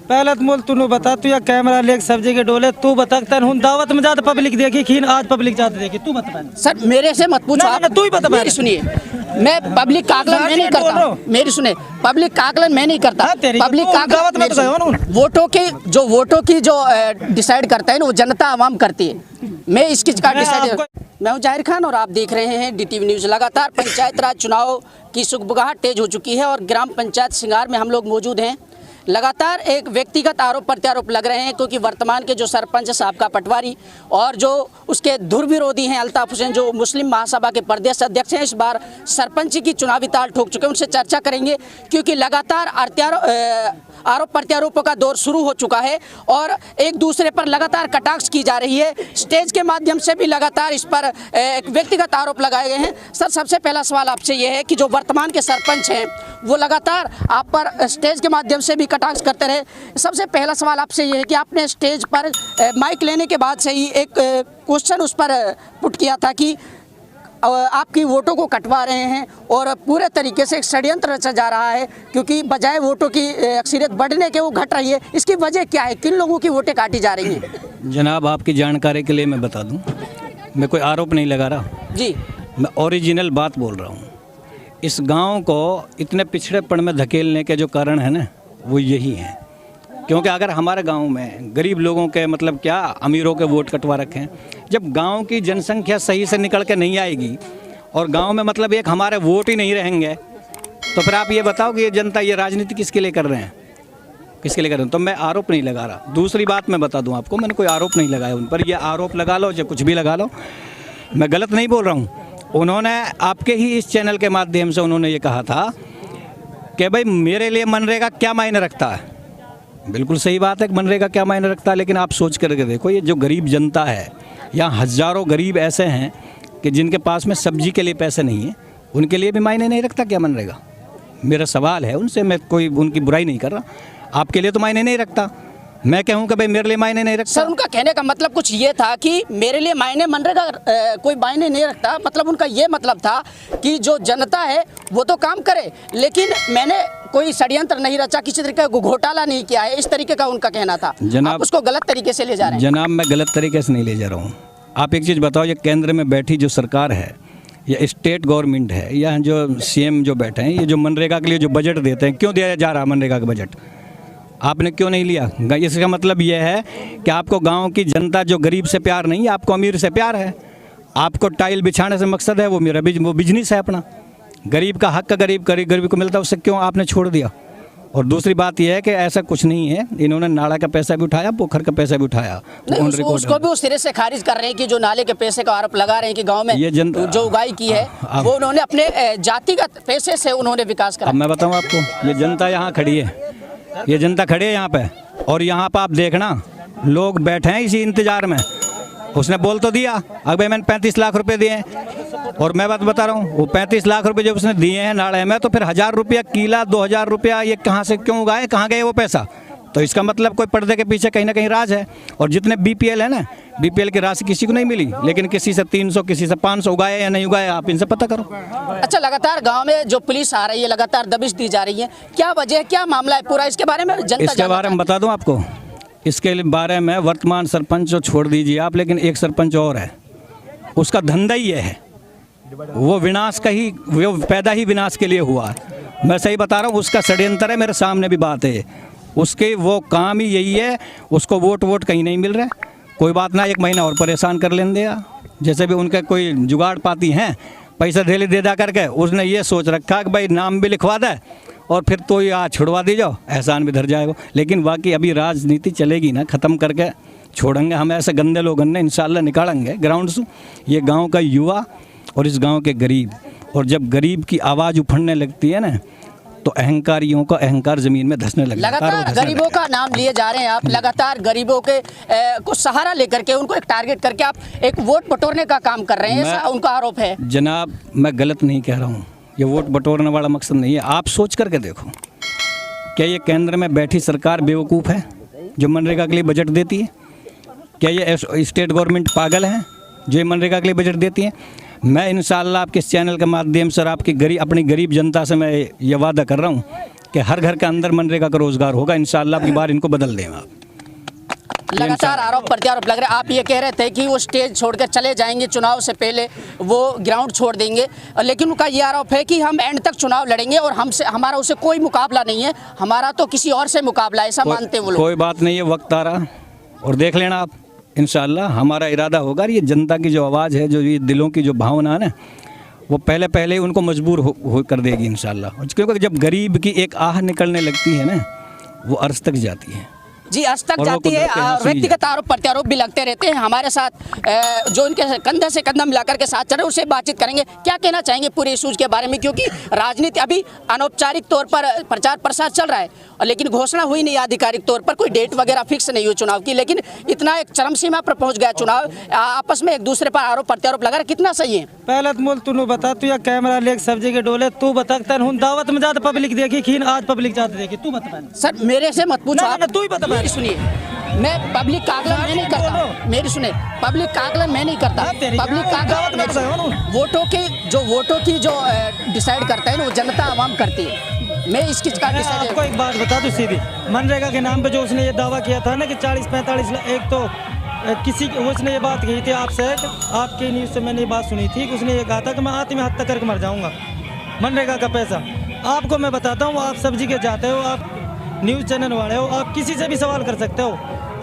पहले तो मोल तू बता, तू या कैमरा लेके सब्जी के डोले, तू बता तन हुन दावत में ज्यादा पब्लिक देखी खीन, आज पब्लिक ज्यादा देखी, तू बता। सर मेरे से मत पूछो आप, तू ही बता। मेरी सुनिए, मैं पब्लिक का आकलन मैं नहीं करता, मेरी सुने, पब्लिक का आकलन मैं नहीं करता। पब्लिक का आकलन वोटों की जो डिसाइड करता है ना, वो जनता आवाम करती है। मैं इसकी का डिसाइड, मैं हूं जाहिर खान और आप देख रहे हैं DTV न्यूज़। लगातार पंचायत राज चुनाव की सुगबुगाहट तेज हो चुकी है और ग्राम पंचायत सिंगार में हम लोग मौजूद हैं। लगातार एक व्यक्तिगत आरोप प्रत्यारोप लग रहे हैं, क्योंकि वर्तमान के जो सरपंच साबका पटवारी और जो उसके धुर विरोधी हैं अल्ताफ हुसैन, जो मुस्लिम महासभा के प्रदेश अध्यक्ष हैं, इस बार सरपंच की चुनावी ताल ठोक चुके हैं। उनसे चर्चा करेंगे, क्योंकि लगातार आरोप प्रत्यारोपों का दौर शुरू हो चुका है और एक दूसरे पर लगातार कटाक्ष की जा रही है। स्टेज के माध्यम से भी लगातार इस पर एक व्यक्तिगत आरोप लगाए गए हैं। सर, सबसे पहला सवाल आपसे ये है कि जो वर्तमान के सरपंच हैं वो लगातार आप पर स्टेज के माध्यम से भी कटाक्ष करते रहे। सबसे पहला सवाल आपसे ये है कि आपने स्टेज पर माइक लेने के बाद से ही एक क्वेश्चन उस पर पुट किया था कि आपकी वोटों को कटवा रहे हैं और पूरे तरीके से एक षड्यंत्र रचा जा रहा है, क्योंकि बजाय वोटों की अक्सरियत बढ़ने के वो घट रही है। इसकी वजह क्या है, किन लोगों की वोटें काटी जा रही हैं? जनाब, आपकी जानकारी के लिए मैं बता दूं, मैं कोई आरोप नहीं लगा रहा जी, मैं ओरिजिनल बात बोल रहा हूं। इस गांव को इतने पिछड़ेपन में धकेलने के जो कारण है ना, वो यही है। क्योंकि अगर हमारे गांव में गरीब लोगों के मतलब क्या अमीरों के वोट कटवा रखे हैं, जब गांव की जनसंख्या सही से निकल के नहीं आएगी और गांव में मतलब एक हमारे वोट ही नहीं रहेंगे, तो फिर आप ये बताओ कि ये जनता ये राजनीति किसके लिए कर रहे हैं, किसके लिए कर रहे हैं? तो मैं आरोप नहीं लगा रहा। दूसरी बात मैं बता दूं आपको, मैंने कोई आरोप नहीं लगाया उन पर। ये आरोप लगा लो, जो कुछ भी लगा लो, मैं गलत नहीं बोल रहा हूँ। उन्होंने आपके ही इस चैनल के माध्यम से उन्होंने ये कहा था कि भाई मेरे लिए मनरेगा क्या मायने रखता है। बिल्कुल सही बात है कि मनरेगा क्या मायने रखता है, लेकिन आप सोच करके देखो, ये जो गरीब जनता है, यहाँ हज़ारों गरीब ऐसे हैं कि जिनके पास में सब्जी के लिए पैसे नहीं है, उनके लिए भी मायने नहीं रखता क्या मनरेगा? मेरा सवाल है उनसे, मैं कोई उनकी बुराई नहीं कर रहा। आपके लिए तो मायने नहीं रखता, मैं कहूँ कि भाई मेरे लिए मायने नहीं रखता। सर, उनका कहने का मतलब कुछ ये था कि मेरे लिए मायने मनरेगा कोई मायने नहीं रखता, मतलब उनका ये मतलब था कि जो जनता है वो तो काम करे, लेकिन मैंने कोई षड्यंत्र नहीं रचा, किसी तरीके का घोटाला नहीं किया है, इस तरीके का उनका कहना था। आप उसको गलत तरीके से ले जा रहे हैं। जनाब, मैं गलत तरीके से नहीं ले जा रहा हूँ। आप एक चीज़ बताओ, ये केंद्र में बैठी जो सरकार है या स्टेट गवर्नमेंट है या जो CM जो बैठे हैं, ये जो मनरेगा के लिए जो बजट देते हैं, क्यों दिया जा रहा है मनरेगा का बजट? आपने क्यों नहीं लिया? इसका मतलब यह है कि आपको गांव की जनता जो गरीब से प्यार नहीं है, आपको अमीर से प्यार है। आपको टाइल बिछाने से मकसद है वो मेरा वो बिजनेस है अपना। गरीब का हक गरीब को मिलता है, उससे क्यों आपने छोड़ दिया? और दूसरी बात यह है कि ऐसा कुछ नहीं है, इन्होंने नाला का पैसा भी उठाया, पोखर का पैसा भी उठाया। उसको भी उस सिरे से खारिज कर रहे हैं कि जो नाले के पैसे का आरोप लगा रहे हैं कि गांव में ये जो उगाई की है वो उन्होंने अपने जातिगत पैसे से उन्होंने विकास करा। मैं बताऊँ आपको, ये जनता यहाँ खड़ी है, ये जनता खड़ी है यहाँ पे, और यहाँ पर आप देखना लोग बैठे हैं इसी इंतजार में। उसने बोल तो दिया, अगर मैंने 35 लाख रुपए दिए हैं, और मैं बात बता रहा हूँ, वो 35 लाख रुपए जब उसने दिए हैं नाड़े में, तो फिर 1000 रुपया किला, 2000 रुपया ये कहाँ से क्यों उगाए, कहाँ गए वो पैसा? तो इसका मतलब कोई पर्दे के पीछे कहीं ना कहीं राज है। और जितने BPL है ना, BPL की राशि किसी को नहीं मिली, लेकिन किसी से 300 किसी से 500 उगाए या नहीं उगाए, आप इनसे पता करो। अच्छा, लगातार गांव में जो पुलिस आ रही है, लगातार दबिश दी जा रही है, क्या वजह है, क्या मामला है पूरा, इसके बारे में जनता इसके बारे में बता दूं आपको। इसके बारे में वर्तमान सरपंच जो छोड़ दीजिए आप, लेकिन एक सरपंच और है, उसका धंधा ही है, वो विनाश का ही, वो पैदा ही विनाश के लिए हुआ है। मैं सही बता रहा हूँ, उसका षड्यंत्र है, मेरे सामने भी बात है। उसके वो काम ही यही है, उसको वोट कहीं नहीं मिल रहा। कोई बात ना, 1 महीना और परेशान कर लें दिया, जैसे भी उनके कोई जुगाड़ पाती हैं, पैसा धेले दे दा करके उसने ये सोच रखा कि भाई नाम भी लिखवा दे और फिर तो ये छुड़वा दी जाओ, एहसान भी धर जाएगा। लेकिन बाकी अभी राजनीति चलेगी ना, ख़त्म करके छोड़ेंगे हम ऐसे गंदे लोगों ने, इंशाल्लाह निकालेंगे ग्राउंड से ये गांव का युवा और इस गांव के गरीब। और जब गरीब की आवाज़ उफड़ने लगती है ना, तो अहंकारियों का अहंकार जमीन में धंसने लगता है। लगातार गरीबों का नाम लिए जा रहे हैं आप, लगातार गरीबों के को सहारा लेकर के, उनको एक टारगेट करके आप एक वोट बटोरने का काम कर रहे हैं, ऐसा उनका आरोप है। जनाब, मैं गलत नहीं कह रहा हूँ, ये वोट बटोरने वाला मकसद नहीं है। आप सोच करके देखो, क्या ये केंद्र में बैठी सरकार बेवकूफ़ है जो मनरेगा के लिए बजट देती है? क्या ये स्टेट गवर्नमेंट पागल है जो मनरेगा के लिए बजट देती है? मैं इंशाल्लाह आपके इस चैनल के माध्यम से आपकी अपनी गरीब जनता से मैं ये वादा कर रहा हूँ कि हर घर के अंदर मनरेगा का रोजगार होगा। इंशाअल्लाह अपनी बार इनको बदल दें आप। लगातार आरोप प्रत्यारोप लग रहे हैं। आप ये कह रहे थे कि वो स्टेज छोड़कर चले जाएंगे, चुनाव से पहले वो ग्राउंड छोड़ देंगे, लेकिन उनका ये आरोप है कि हम एंड तक चुनाव लड़ेंगे और हमारा उससे कोई मुकाबला नहीं है, हमारा तो किसी और से मुकाबला है, ऐसा मानते हैं वो लोग। कोई बात नहीं है, वक्त आ रहा और देख लेना आप। इंशाअल्लाह हमारा इरादा होगा। ये जनता की जो आवाज़ है, जो ये दिलों की जो भावना है ना, वो पहले उनको मजबूर हो कर देगी इंशाअल्लाह। क्योंकि जब गरीब की एक आह निकलने लगती है ना, वो अर्श तक जाती है जी, आज तक जाती है। व्यक्तिगत आरोप प्रत्यारोप भी लगते रहते हैं। हमारे साथ जो इनके कंधे से कंधा मिलाकर के साथ चल रहे हैं, उससे बातचीत करेंगे। क्या कहना चाहेंगे पूरे इशूज के बारे में, क्योंकि राजनीति अभी अनौपचारिक तौर पर प्रचार प्रसार चल रहा है, लेकिन घोषणा हुई नहीं आधिकारिक तौर पर, कोई डेट वगैरह फिक्स नहीं हुई चुनाव की, लेकिन इतना एक चरम सीमा पर पहुंच गया चुनाव, आपस में एक दूसरे पर आरोप प्रत्यारोप लगा रहे, कितना सही है? पहले तो बोल तू बता, तू या कैमरा लेके सब्जी के डोले, तू बता तन हूं दावत में ज्यादा पब्लिक देखी खीन, आज पब्लिक ज्यादा देखी, तू बता। सर मेरे से मत पूछो आप, तू ही बता। सुनिए, मैं पब्लिक का आकलन मैं नहीं करता, मेरी सुने, पब्लिक का आकलन मैं नहीं करता, पब्लिक का आकलन वोटों की जो डिसाइड करता है ना, वो जनता आवाम करती है। मैं इस चीज का आपको एक बात बता दूं सीधी, मनरेगा के नाम पे जो उसने ये दावा किया था ना कि 40-45 लाख, एक तो किसी उसने ये बात कही थी आपसे, आपके न्यूज़ से मैंने ये बात सुनी थी कि उसने ये कहा था कि मैं आत्महत्या करके मर जाऊंगा। मनरेगा का पैसा आपको मैं बताता हूँ, आप सब्जी के जाते हो, आप न्यूज़ चैनल वाले हो, आप किसी से भी सवाल कर सकते हो।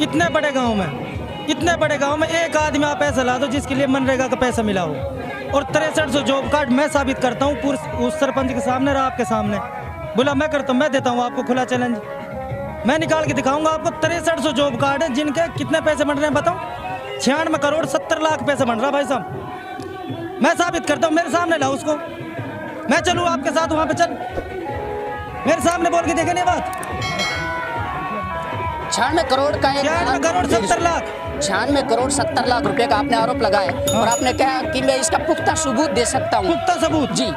इतने बड़े गांव में एक आदमी आप ऐसा ला दो जिसके लिए मनरेगा का पैसा मिला हो, और 6300 जॉब कार्ड मैं साबित करता हूँ पूरे उस सरपंच के सामने और आपके सामने। बोला मैं करता हूँ, मैं देता हूँ आपको खुला चैलेंज, मैं निकाल के दिखाऊंगा आपको। 6300 जॉब कार्ड है जिनके कितने पैसे बन रहे हैं बताओ? 96 करोड़ 70 लाख पैसा बन रहा भाई साहब, मैं साबित करता हूँ, मेरे सामने लाओ उसको, मैं चलूँ आपके साथ वहाँ पे, चल मेरे सामने बोल के देखे नहीं बात। 96 करोड़ का 96 करोड़ 70 लाख 96 करोड़ 70 लाख रुपए का आपने आरोप लगाया और आपने कहा कि मैं इसका पुख्ता सबूत दे सकता हूँ। पुख्ता सबूत जी,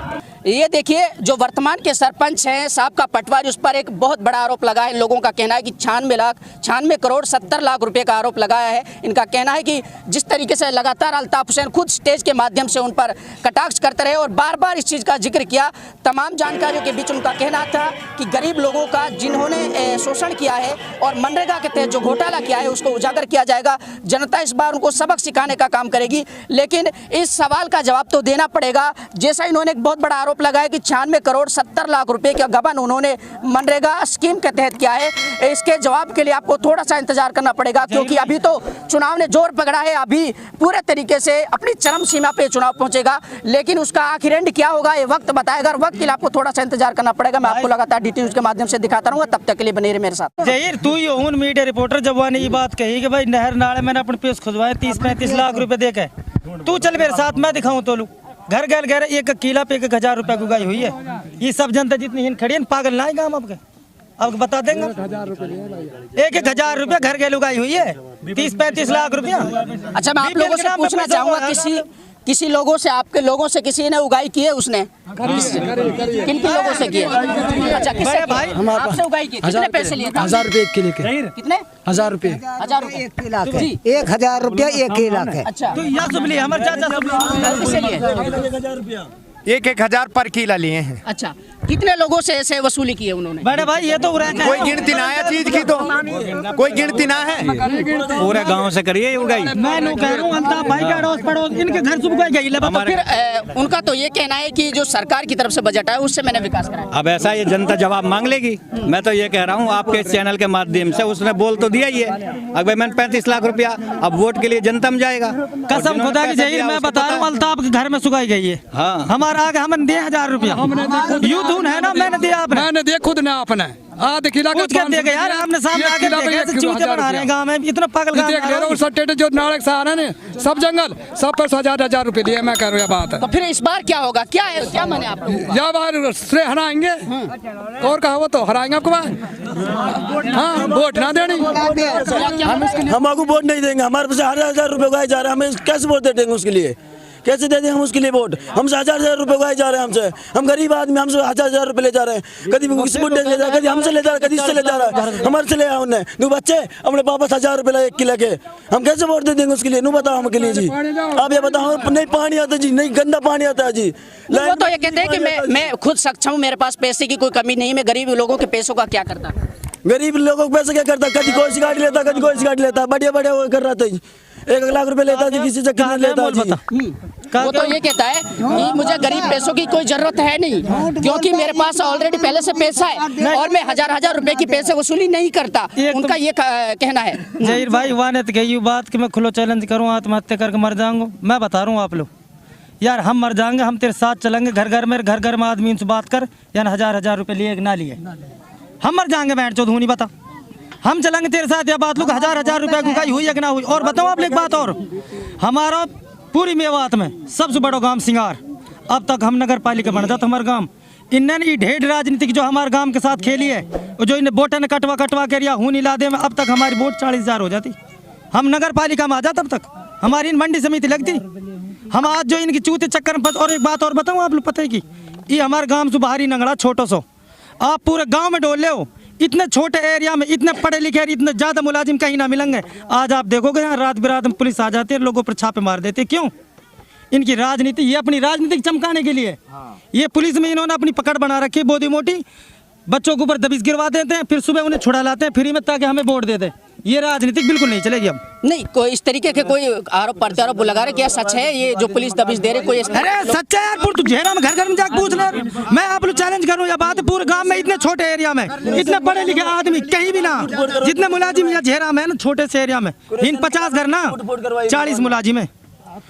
ये देखिए जो वर्तमान के सरपंच हैं साहब का पटवारी, उस पर एक बहुत बड़ा आरोप लगा है। लोगों का कहना है कि 96 करोड़ 70 लाख रुपए का आरोप लगाया है। इनका कहना है कि जिस तरीके से लगातार अल्ताफ हुसैन खुद स्टेज के माध्यम से उन पर कटाक्ष करते रहे और बार बार इस चीज़ का जिक्र किया, तमाम जानकारियों के बीच उनका कहना था कि गरीब लोगों का जिन्होंने शोषण किया है और मनरेगा के तहत जो घोटाला किया है उसको उजागर किया जाएगा। जनता इस बार उनको सबक सिखाने का काम करेगी, लेकिन इस सवाल का जवाब तो देना पड़ेगा। जैसा इन्होंने एक बहुत बड़ा आरोप लगाया कि 96 करोड़ 70 लाख रुपए का गबन उन्होंने मनरेगा स्कीम के तहत किया है, इसके जवाब के लिए आपको थोड़ा सा इंतजार करना पड़ेगा, क्योंकि अभी तो चुनाव ने जोर पकड़ा है, अभी पूरे तरीके से अपनी चरम सीमा पे चुनाव पहुंचेगा, लेकिन उसका आखिर एंड क्या होगा ये वक्त बताएगा। वक्त के लिए आपको थोड़ा सा इंतजार करना पड़ेगा। मैं आपको लगातार DT न्यूज़ के माध्यम से दिखाता रहूंगा, तब तक के लिए बने रहे मेरे साथ। जहीर तू ही हो मीडिया रिपोर्टर, जब वहाँ ने ये बात कही कि भाई नहर नाले मैंने अपने पेश खुदवाए 30-35 लाख रुपए दे के, तू चल मेरे साथ, मैं दिखाऊं तो लू घर घर एक किला पे 1000 रुपए की उगाई हुई है। ये सब जनता जितनी हिंद खड़ी है पागल ना आएगा, हम आपको बता देंगे। 1,000 रुपए घर घर उगाई हुई है, 30-35 लाख रुपया। अच्छा, मैं आप लोगों से पूछना चाहूंगा, किसी लोगों से, आपके लोगों से किसी ने उगाई की है? उसने किन लोगों से की है? अच्छा, किससे भाई आपसे उगाई की? कितने पैसे लिए? 1000 रुपए 1 किलो के। कितने? 1000 रुपए। 1000 रुपए 1 लाख है। जी, 1000 रुपया 1 लाख है। अच्छा, तो यह सुबली हमारे चाचा किससे लिए? 1,000 पर किला लिए हैं। अच्छा, कितने लोगों से ऐसे वसूली की है उन्होंने? बड़े भाई ये तो कोई गिनती ना है चीज की, तो कोई गिनती ना है। पूरे गांव से करिए उगाई। मैं नो कह रहा हूँ अल्ताफ भाई का अड़ोस पड़ोस इनके घर से उगाई गई। तो फिर उनका तो ये कहना है कि जो सरकार की तरफ से बजट है उससे मैंने विकास कराया। अब ऐसा ये जनता जवाब मांग लेगी। मैं तो ये कह रहा हूँ आपके इस चैनल के माध्यम से, उसने बोल तो दिया ही है। अगर मैंने 35 लाख रुपया अब वोट के लिए जनता में जाएगा। कसम खुदा की जहीर मैं बता रहा हूँ अल्ताफ के घर में सुगाई गई है। हाँ, हमारा आगे हमने दिए 1000 रुपया, यूथ है ना, मैंने दिया आपने, मैंने दिया खुद ने आपने यार आपने सामने आके चूचे बना रहे हैं गाँव में, इतना पागल जो नाड़क से आ रहे हैं सब जंगल सब पर 1000 रुपए दिए। मैं कह रहा हूँ बात है। तो फिर इस बार क्या होगा? क्या है, क्या माने आप लोग? या बार से हराएंगे और कहा वो तो हराएंगे आपको बार। हाँ, वोट ना देनी, हम आपको वोट नहीं देंगे। हमारे पास 1000 रुपए उगाए जा रहे हैं, हमें कैसे वोट दे देंगे उसके लिए? कैसे दे दें हम उसके लिए वोट? हमसे 1000 रुपए उगाए जा रहे हैं, हमसे, हम गरीब आदमी, हमसे 1000 रुपए ले जा रहे हैं, कभी किसी बुढ़े से ले जा रहा है, कभी हमसे ले जा रहा है, कभी इससे ले जा रहा है, हमारे से ले आया उन्हें। नू बच्चे अपने वापस 1000 रुपए लाए 1 किलो के, हम कैसे वोट दे देंगे उसके लिए? नू बताओ हमके लिए जी, आप ये बताओ। नहीं पानी आता जी, नहीं गंदा पानी आता है जी। वो तो ये कहते हैं कि मैं खुद सक्षम हूँ, मेरे पास पैसे की कोई कमी नहीं, मैं गरीब लोगों के पैसों का क्या करता? गरीब लोगों को पैसे क्या करता? कभी कोई सी गाड़ी लेता, कभी कोई सी गाड़ी लेता, बढ़िया बढ़िया वो कर रहा था जी। 1 लाख रुपए लेता जी, किसी से कितना लेता जी। वो तो ये कहता है कि मुझे गरीब पैसों की कोई जरूरत है नहीं, क्योंकि मेरे पास ऑलरेडी पहले से पैसा है और मैं 1000 रुपए की पैसे वसूली नहीं करता। उनका ये कहना है। जहीर भाई वाने तो कही बात कि मैं खुलो चैलेंज करूँ, आत्महत्या करके मर जाऊंगा। मैं बता रहा हूँ आप लोग, यार हम मर जाएंगे, हम तेरे साथ चलेंगे, घर घर में आदमी उनसे बात कर, यानी 1000 रुपए लिए ना लिए, हम मर जाएंगे। बैठ चो धूनी बता, हम चलेंगे तेरे साथ, या बात लोग 1000 रुपए गुंगाई हुई है कि ना हुई। और बताओ आप एक बात और, हमारा पूरी मेवात में सबसे बड़ा गांव सिंगार, अब तक हम नगर पालिका बन जाता हमारा गांव। इन्होंने ढेर राजनीतिक जो हमारे गांव के साथ खेली है, जो इन्हें वोट ने कटवा के रिया हूँ ला दे में, अब तक हमारी वोट 40,000 हो जाती, हम नगर पालिका में आ जाते, तब तक हमारी इन मंडी समिति लगती। हम आज जो इनकी चूते चक्कर में। और एक बात और बताऊँ आप लोग, पता है कि ये हमारे गाँव से बाहरी नंगड़ा छोटो सो, आप पूरे गाँव में डोल ले हो, इतने छोटे एरिया में इतने पढ़े लिखे इतने ज्यादा मुलाजिम कहीं ना मिलेंगे। आज आप देखोगे यहाँ रात बिरात में पुलिस आ जाती है, लोगों पर छापे मार देते। क्यों? इनकी राजनीति, ये अपनी राजनीति चमकाने के लिए। ये पुलिस में इन्होंने अपनी पकड़ बना रखी है, बोधी मोटी, बच्चों के ऊपर दबिश गिरवा देते हैं, फिर सुबह उन्हें छुड़ा लाते हैं फ्री में, ताकि हमें वोट दे दे। ये राजनीतिक बिल्कुल नहीं चलेगी अब। नहीं, कोई इस तरीके के कोई आरोप प्रत्यारोप लगा रहे, क्या सच है ये जो पुलिस दबिश दे रहे? कोई अरे सच्चा है यार, तू घेरा में घर में जाकर पूछ ले। मैं आप लोग चैलेंज करूं, या बात पूरे गांव में इतने छोटे एरिया में इतने पढ़े लिखे आदमी कहीं भी ना, जितने मुलाजिम या झेरा में ना, छोटे से एरिया में इन 50 घर ना 40 मुलाजिम है,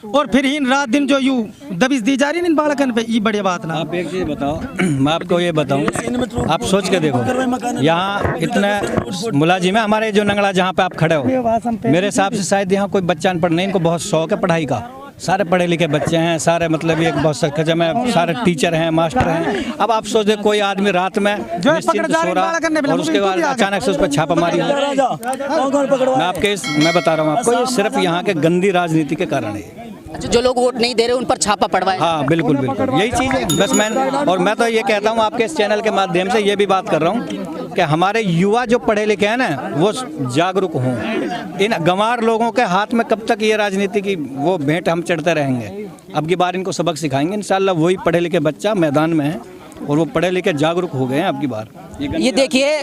और फिर इन रात दिन जो यू दबिश दी जा रही है इन बालकन पे, ये बड़ी बात ना। आप एक चीज बताओ, मैं आपको ये बताऊं, आप सोच के देखो, यहाँ इतने मुलाजिम है हमारे जो नंगड़ा जहाँ पे आप खड़े हो, मेरे हिसाब से शायद यहाँ कोई बच्चा अनपढ़ नहीं, इनको बहुत शौक है पढ़ाई का, सारे पढ़े लिखे बच्चे हैं, सारे मतलब एक बहुत सख्त में सारे टीचर हैं, मास्टर हैं। अब आप सोच दे कोई आदमी रात में निश्चिंत सो रहा और उसके बाद अचानक से उस पर छापामारी हो। मैं बता रहा हूँ आपको, ये सिर्फ यहाँ के गंदी राजनीति के कारण है। अच्छा, जो लोग वोट नहीं दे रहे उन पर छापा पड़वाए। हाँ बिल्कुल बिल्कुल, यही चीज़ है बस। मैं तो ये कहता हूँ आपके इस चैनल के माध्यम से ये भी बात कर रहा हूँ कि हमारे युवा जो पढ़े लिखे हैं ना, वो जागरूक हों। इन गंवार लोगों के हाथ में कब तक ये राजनीति की वो भेंट हम चढ़ते रहेंगे? अब की बार इनको सबक सिखाएंगे इंशाल्लाह। वही पढ़े लिखे बच्चा मैदान में है और वो पढ़े लिखे जागरूक हो गए हैं अब की बार। ये देखिए,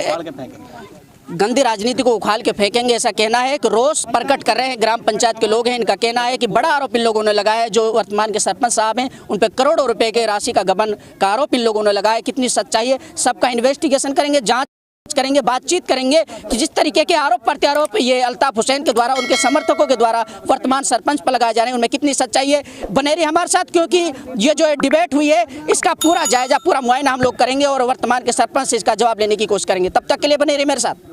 गंदी राजनीति को उखाड़ के फेंकेंगे, ऐसा कहना है कि रोष प्रकट कर रहे हैं ग्राम पंचायत के लोग हैं। इनका कहना है कि बड़ा आरोप इन लोगों ने लगाया है, जो वर्तमान के सरपंच साहब हैं उन पर करोड़ों रुपए के राशि का गबन का आरोप इन लोगों ने लगाया। कितनी सच्चाई है सबका इन्वेस्टिगेशन करेंगे, जांच करेंगे, बातचीत करेंगे कि जिस तरीके के आरोप प्रत्यारोप ये अल्ताफ हुसैन के द्वारा, उनके समर्थकों के द्वारा वर्तमान सरपंच पर लगाए जा रहे हैं, उनमें कितनी सच्चाई है। बने रहिए हमारे साथ, क्योंकि ये जो डिबेट हुई है इसका पूरा जायजा, पूरा मुआयना हम लोग करेंगे और वर्तमान के सरपंच से इसका जवाब लेने की कोशिश करेंगे। तब तक के लिए बने रहिए मेरे साथ।